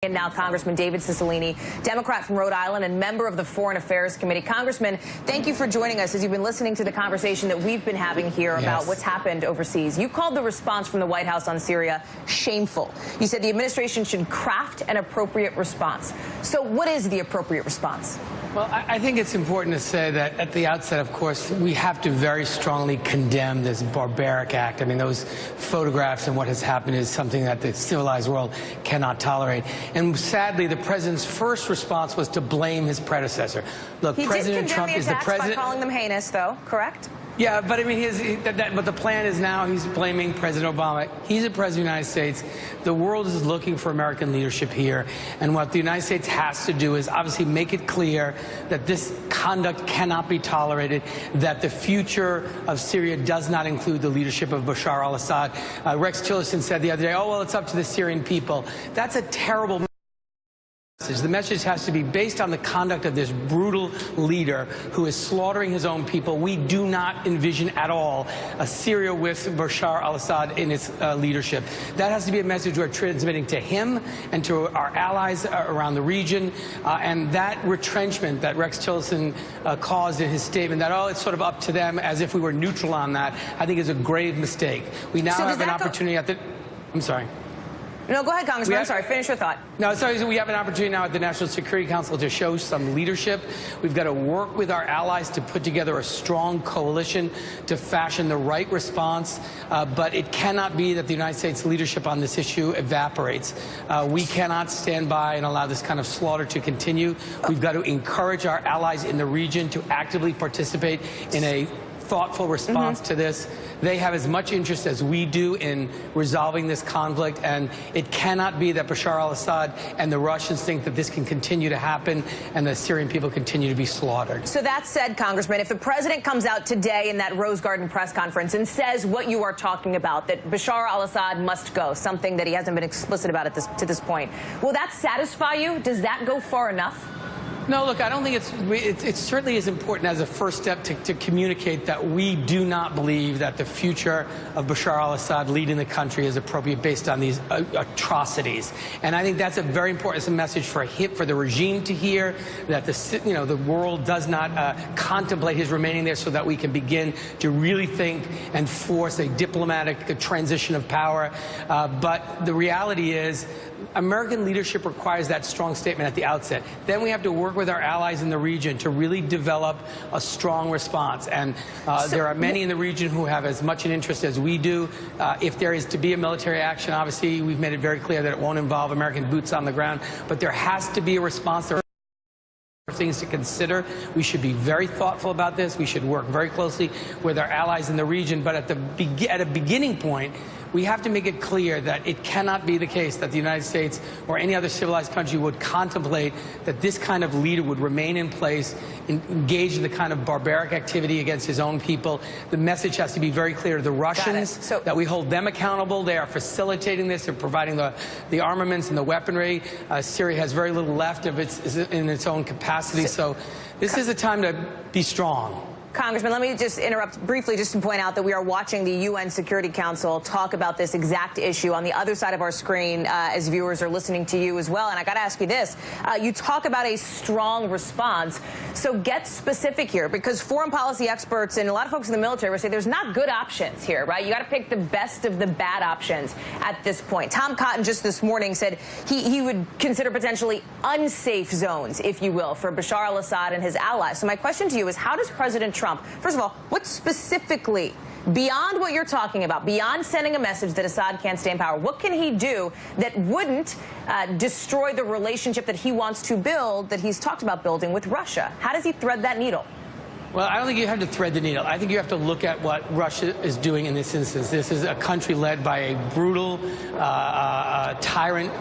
And now Congressman David Cicilline, Democrat from Rhode Island and member of the Foreign Affairs Committee. Congressman, thank you for joining us as you've been listening to the conversation that we've been having here about what's happened overseas. You called the response from the White House on Syria shameful. You said the administration should craft an appropriate response. So what is the appropriate response? Well, I think it's important to say that at the outset, of course, we have to very strongly condemn this barbaric act. I mean, those photographs and what has happened is something that the civilized world cannot tolerate. And sadly, the president's first response was to blame his predecessor. Look, President Trump is the president. By calling them heinous, though, correct? Yeah, but I mean, but the plan is now he's blaming President Obama. He's the president of the United States. The world is looking for American leadership here. And what the United States has to do is obviously make it clear that this conduct cannot be tolerated, that the future of Syria does not include the leadership of Bashar al-Assad. Rex Tillerson said the other day, oh, well, it's up to the Syrian people. That's a terrible message. The message has to be based on the conduct of this brutal leader who is slaughtering his own people. We do not envision at all a Syria with Bashar al-Assad in its leadership. That has to be a message we're transmitting to him and to our allies around the region. And that retrenchment that Rex Tillerson caused in his statement, that, oh, it's sort of up to them, as if we were neutral on that, I think is a grave mistake. We now have an opportunity at the... I'm sorry. No, go ahead, Congressman. I'm sorry. Finish your thought. No, sorry. We have an opportunity now at the National Security Council to show some leadership. We've got to work with our allies to put together a strong coalition to fashion the right response. But it cannot be that the United States leadership on this issue evaporates. We cannot stand by and allow this kind of slaughter to continue. We've got to encourage our allies in the region to actively participate in a thoughtful response to this. They have as much interest as we do in resolving this conflict, and it cannot be that Bashar al-Assad and the Russians think that this can continue to happen and the Syrian people continue to be slaughtered. So that said, Congressman, if the president comes out today in that Rose Garden press conference and says what you are talking about, that Bashar al-Assad must go, something that he hasn't been explicit about to this point, will that satisfy you? Does that go far enough? No, look, I don't think it certainly is important as a first step to communicate that we do not believe that the future of Bashar al-Assad leading the country is appropriate based on these atrocities. And I think that's a very important message for the regime to hear, that the world does not contemplate his remaining there, so that we can begin to really think and force a diplomatic transition of power. But the reality is, American leadership requires that strong statement at the outset. Then we have to work with our allies in the region to really develop a strong response. And there are many in the region who have as much an interest as we do. If there is to be a military action, obviously, we've made it very clear that it won't involve American boots on the ground. But there has to be a response. There are things to consider. We should be very thoughtful about this. We should work very closely with our allies in the region. But at a beginning point, we have to make it clear that it cannot be the case that the United States or any other civilized country would contemplate that this kind of leader would remain in place, engage in the kind of barbaric activity against his own people. The message has to be very clear to the Russians that we hold them accountable. They are facilitating this. They're providing the armaments and the weaponry. Syria has very little left of in its own capacity. So this is a time to be strong. Congressman, let me just interrupt briefly just to point out that we are watching the UN Security Council talk about this exact issue on the other side of our screen as viewers are listening to you as well. And I got to ask you this. You talk about a strong response. So get specific here, because foreign policy experts and a lot of folks in the military will say there's not good options here, right? You got to pick the best of the bad options at this point. Tom Cotton just this morning said he would consider potentially unsafe zones, if you will, for Bashar al-Assad and his allies. So my question to you is, how does President Trump, first of all, what specifically, beyond what you're talking about, beyond sending a message that Assad can't stay in power, what can he do that wouldn't destroy the relationship that he wants to build, that he's talked about building with Russia? How does he thread that needle? Well, I don't think you have to thread the needle. I think you have to look at what Russia is doing in this instance. This is a country led by a brutal tyrant.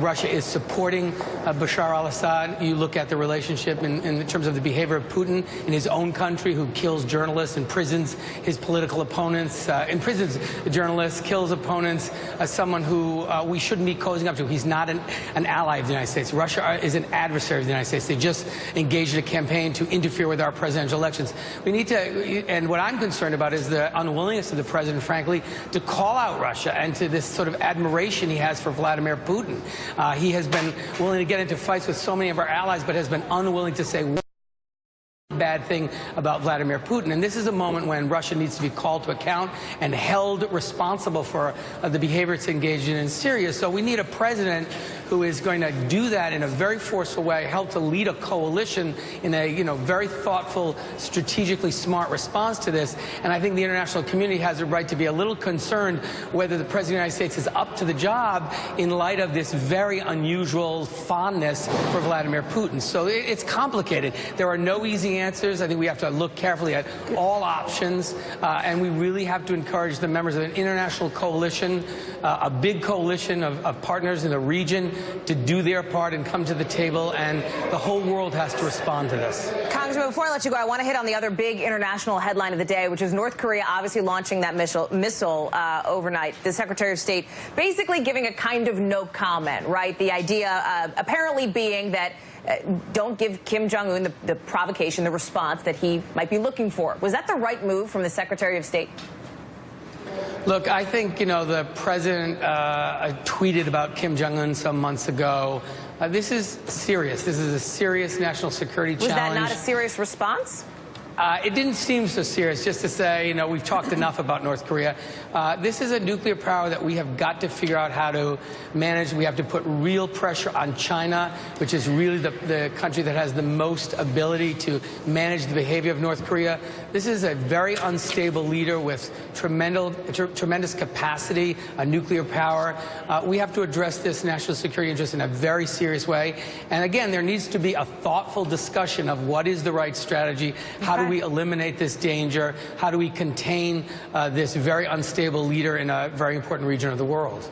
Russia is supporting Bashar al-Assad. You look at the relationship in terms of the behavior of Putin in his own country, who kills journalists, imprisons his political opponents, imprisons journalists, kills opponents, someone who we shouldn't be cozying up to. He's not an ally of the United States. Russia is an adversary of the United States. They just engaged in a campaign to interfere with our presidential presidential elections. We need to, and what I'm concerned about is the unwillingness of the president, frankly, to call out Russia and to this sort of admiration he has for Vladimir Putin. He has been willing to get into fights with so many of our allies, but has been unwilling to say one bad thing about Vladimir Putin. And this is a moment when Russia needs to be called to account and held responsible for the behavior it's engaged in Syria. So we need a president who is going to do that in a very forceful way, help to lead a coalition in a very thoughtful, strategically smart response to this. And I think the international community has a right to be a little concerned whether the President of the United States is up to the job in light of this very unusual fondness for Vladimir Putin. So it's complicated. There are no easy answers. I think we have to look carefully at all options, and we really have to encourage the members of an international coalition, a big coalition of partners in the region, to do their part and come to the table, and the whole world has to respond to this. Congressman, before I let you go, I want to hit on the other big international headline of the day, which is North Korea obviously launching that missile overnight. The Secretary of State basically giving a kind of no comment, right? The idea apparently being that don't give Kim Jong-un the provocation, the response that he might be looking for. Was that the right move from the Secretary of State? Look, I think, the president tweeted about Kim Jong-un some months ago. This is serious. This is a serious national security challenge. Was that not a serious response? It didn't seem so serious, just to say, we've talked enough about North Korea. This is a nuclear power that we have got to figure out how to manage. We have to put real pressure on China, which is really the country that has the most ability to manage the behavior of North Korea. This is a very unstable leader with tremendous capacity, a nuclear power. We have to address this national security interest in a very serious way. And again, there needs to be a thoughtful discussion of what is the right strategy, how do we eliminate this danger, how do we contain this very unstable leader in a very important region of the world.